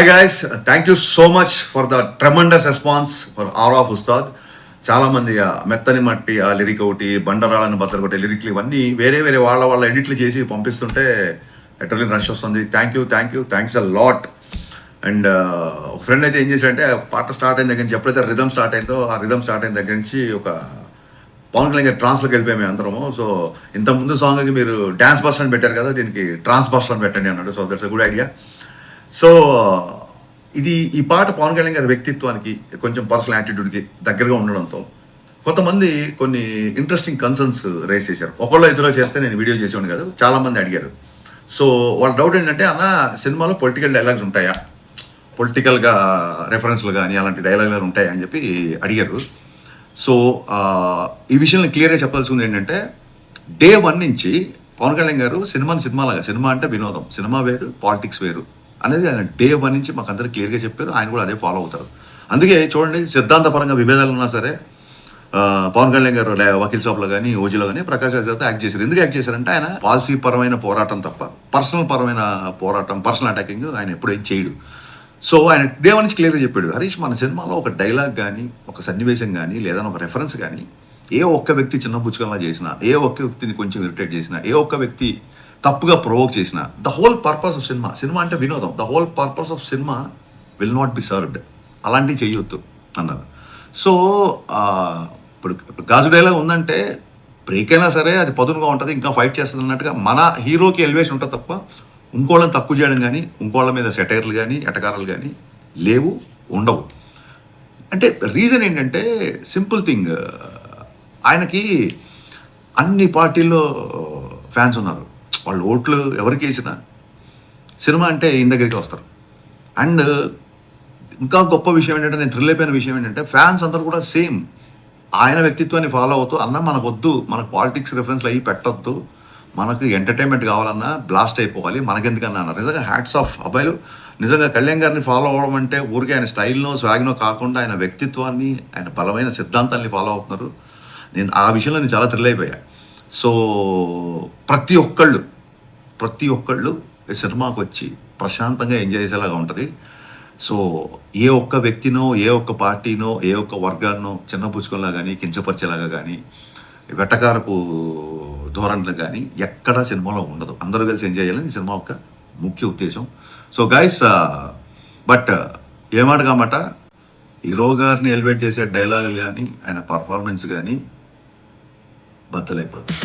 Hi guys, thank you so much for the tremendous response for our of Ustaad. చాలామంది మెత్తని మట్టి ఆ lyric ఒకటి, బండరాళ్ళని బద్దలు కొట్టే లిరిక్లు ఇవన్నీ వేరే వేరే వాళ్ళ ఎడిట్లు చేసి పంపిస్తుంటే ఎటర్లీ రష్ వస్తుంది. Thanks a lot. అండ్ ఒక ఫ్రెండ్ అయితే ఏం చేశాడంటే పాట స్టార్ట్ అయిన దగ్గర నుంచి ఎప్పుడైతే రిథమ్ స్టార్ట్ అయిందో ఆ రిథమ్ స్టార్ట్ అయిన దగ్గర నుంచి ఒక పవన్ కళ్యాణ్ గారి ట్రాన్స్లోకి వెళ్ళిపోయాము అందరము. సో ఇంతకుముందు సాంగ్కి మీరు డ్యాన్స్ బస్టర్ అని పెట్టారు కదా, దీనికి ట్రాన్స్ బస్టర్ అని పెట్టండి అన్నాడు. So that's a good idea. So ఈ పాట పవన్ కళ్యాణ్ గారి వ్యక్తిత్వానికి కొంచెం పర్సనల్ యాటిట్యూడ్కి దగ్గరగా ఉండడంతో కొంతమంది కొన్ని ఇంట్రెస్టింగ్ కన్సర్న్స్ రేస్ చేశారు. ఒకళ్ళు ఇద్దరు చేస్తే నేను వీడియో చేసేవాడిని కాదు, చాలామంది అడిగారు. సో వాళ్ళ డౌట్ ఏంటంటే, అన్న సినిమాలో పొలిటికల్ డైలాగ్స్ ఉంటాయా, పొలిటికల్గా రెఫరెన్స్లు కానీ అలాంటి డైలాగులు ఉంటాయా అని చెప్పి అడిగారు. సో ఈ విషయాన్ని క్లియర్గా చెప్పాల్సింది ఏంటంటే, డే 1 నుంచి పవన్ కళ్యాణ్ గారు సినిమాలాగా, సినిమా అంటే వినోదం, సినిమా వేరు పాలిటిక్స్ వేరు అనేది ఆయన డే 1 నుంచి మాకు అందరూ క్లియర్గా చెప్పారు. ఆయన కూడా అదే ఫాలో అవుతారు. అందుకే చూడండి, సిద్ధాంతపరంగా విభేదాలు ఉన్నా సరే పవన్ కళ్యాణ్ గారు వకీల్ షాప్లో కానీ ఓజీలో కానీ ప్రకాష్ రాజ్ గారితో యాక్ట్ చేశారు. ఎందుకు యాక్ట్ చేశారంటే ఆయన పాలసీ పరమైన పోరాటం తప్ప పర్సనల్ పరమైన పోరాటం, పర్సనల్ అటాకింగ్ ఆయన ఎప్పుడు ఏం చేయడు. సో ఆయన డే 1 నుంచి క్లియర్గా చెప్పాడు, హరీష్ మన సినిమాలో ఒక డైలాగ్ కానీ, ఒక సన్నివేశం కానీ, లేదా ఒక రెఫరెన్స్ కానీ ఏ ఒక్క వ్యక్తి చిన్న పుచ్చుకల్లా చేసినా, ఏ ఒక్క వ్యక్తిని కొంచెం ఇరిటేట్ చేసినా, ఏ ఒక్క వ్యక్తి తప్పుగా ప్రొవోక్ చేసిన, the whole purpose of cinema అంటే వినోదం, the whole purpose of cinema will not be served, అలాంటివి చేయొద్దు అన్నారు. సో ఇప్పుడు గాజు డైలాగ్ ఉందంటే బ్రేక్ అయినా సరే అది పదునుగా ఉంటుంది, ఇంకా ఫైట్ చేస్తుంది అన్నట్టుగా మన హీరోకి ఎలివేషన్ ఉంటుంది తప్ప ఇంకోళ్ళని తక్కువ చేయడం కానీ, ఇంకోళ్ళ మీద సెటైర్లు కానీ, ఎటకారాలు కానీ లేవు, ఉండవు. అంటే రీజన్ ఏంటంటే సింపుల్ థింగ్, ఆయనకి అన్ని పార్టీల్లో ఫ్యాన్స్ ఉన్నారు. వాళ్ళు ఓట్లు ఎవరికి వేసినా సినిమా అంటే ఈయన దగ్గరికి వస్తారు. అండ్ ఇంకా గొప్ప విషయం ఏంటంటే, నేను థ్రిల్ అయిపోయిన విషయం ఏంటంటే, ఫ్యాన్స్ అందరూ కూడా సేమ్ ఆయన వ్యక్తిత్వాన్ని ఫాలో అవుతూ, అన్న మనకు వద్దు, మనకు పాలిటిక్స్ రిఫరెన్స్లు అయ్యి పెట్టొద్దు, మనకు ఎంటర్టైన్మెంట్ కావాలన్నా బ్లాస్ట్ అయిపోవాలి, మనకెందుకన్నా అన్నారు. నిజంగా హ్యాట్స్ ఆఫ్ అబ్బాయిలు. నిజంగా కళ్యాణ్ గారిని ఫాలో అవ్వడం అంటే ఊరికే ఆయన స్టైల్నో స్వాగ్నో కాకుండా ఆయన వ్యక్తిత్వాన్ని, ఆయన బలమైన సిద్ధాంతాన్ని ఫాలో అవుతున్నారు. నేను ఆ విషయంలో నేను చాలా థ్రిల్ అయిపోయా. సో ప్రతి ఒక్కళ్ళు ఈ సినిమాకి వచ్చి ప్రశాంతంగా ఎంజాయ్ చేసేలాగా ఉంటుంది. సో ఏ ఒక్క వ్యక్తినో, ఏ ఒక్క పార్టీనో, ఏ ఒక్క వర్గాన్నో చిన్నపుచ్చుకోలా కానీ, కించపరిచేలాగా కానీ, వెటకారపు ధోరణులు కానీ ఎక్కడా సినిమాలో ఉండదు. అందరూ కలిసి ఎంజాయ్ చేయాలని ఈ సినిమా యొక్క ముఖ్య ఉద్దేశం. సో గైస్, బట్ ఏమాట కామాట హీరో గారిని ఎలివేట్ చేసే డైలాగులు కానీ, ఆయన పర్ఫార్మెన్స్ కానీ బద్దలైపోతుంది.